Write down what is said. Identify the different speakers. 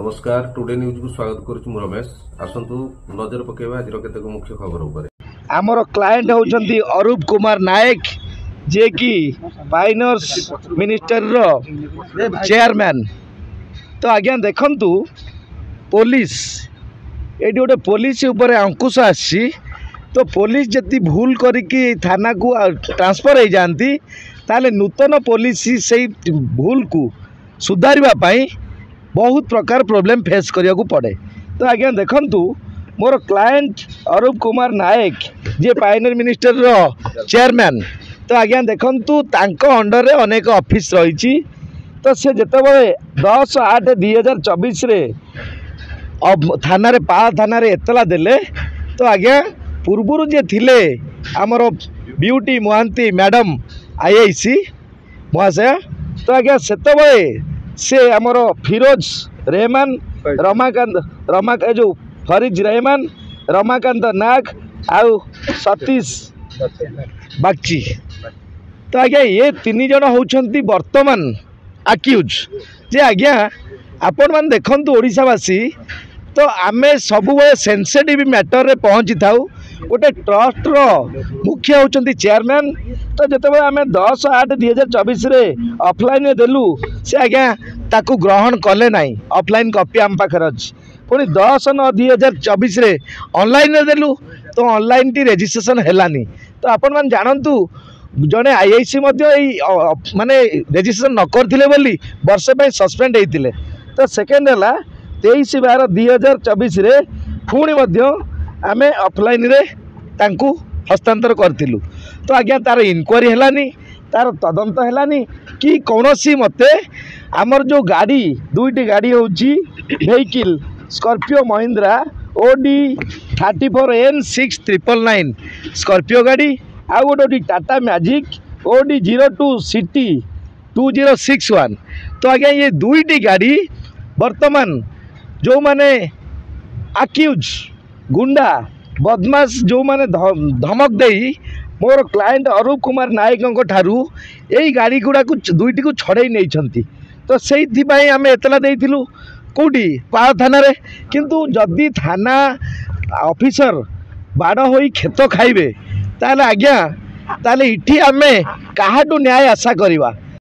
Speaker 1: नमस्कार today news को स्वागत करुछु रमेश आसंतु नजर पकेबा आज केतेक मुख्य खबर ऊपर
Speaker 2: आमर क्लाएंट होउछंती अरूप कुमार नायक जे कि फाइनान्स मिनिस्टर रो चेयरमैन। तो आज्ञा देखंतु पुलिस ये गोटे पुलिस ऊपर अंकुश आसी तो पुलिस जति भूल करिकी थाना को ट्रांसफर हो जाती ताले नूतन पुलिस से भूल को सुधारिबा पाई बहुत प्रकार प्रोब्लेम फेस करिया को पड़े। तो आज्ञा देखंतु मोर क्लाएंट अरूप कुमार नायक जे पायनियर मिनिस्टर रो चेयरमैन। तो आज्ञा देखंतु तांको अंडर रे अनेक ऑफिस रही। तो से जेतेबेले 10/8/2024 रे अब थाना रे पा थाना रे एतला देले तो आज्ञा पूर्वरु जे थिले हमर ब्यूटी मोहांती मैडम आईआईसी महाशय। तो आज्ञा सेतेबेले से आमर फिरोज रहमान रमाकांत जो फरीज रहमान रमाकांत नाग आउ सतीश बागची। तो आज्ञा ये तीन जन होउछंती वर्तमान अक्यूज जे आज्ञा आपण मान देखंतु ओडिशावासी। तो आमे सबु सेंसिटिव मैटर रे पहुँची थाउ गोटे ट्रस्ट रो मुख्य होउछंती चेयरमैन। तो जेतेबे आमे 10/8/2024 रे ऑफलाइन रे देलु से आज्ञा ताकू ग्रहण कले नाई ऑफलाइन कॉपी आम पाखर अछि पुणी 10/9/2024 रे ऑनलाइन रे देलु तो ऑनलाइन टी रजिस्ट्रेशन हेलानी। तो आपण मान जानंतु जने आईआईसी मध्य माने रजिस्ट्रेशन न करथिले बोली वर्षे पे सस्पेंड हेतिले। तो सेकेंड हला 23/12/2024 रे पुणी मध्य आमे ऑफलाइन रे तांकू हस्तांतर करथिलु। तो आज्ञा तार इनक्वारी हेलानी तार तदंत हेलानी कि कौनसी मते आमर जो गाड़ी दुईटी गाड़ी होची vehicle Scorpio Mahindra OD 34N6999 Scorpio गाड़ी आ गोटे टाटा मैजिक ओडी 02 सिटी 2061। तो आज्ञा ये दुईटी गाड़ी वर्तमान जो माने अक्यूज गुंडा बदमाश जो माने धमक देई मोर क्लाएंट अरूप कुमार नायक ठारू यही गाड़ी गुड़ा को दुईटी को छड़े नहीं छंती। तो से आम एतला देइथिलु कोटी पा थाना रे किंतु जदि थाना ऑफिसर बाड़ होई खेत खाइबे ताले आज्ञा ताले इठी आमे काहाटू न्याय आशा करिबा।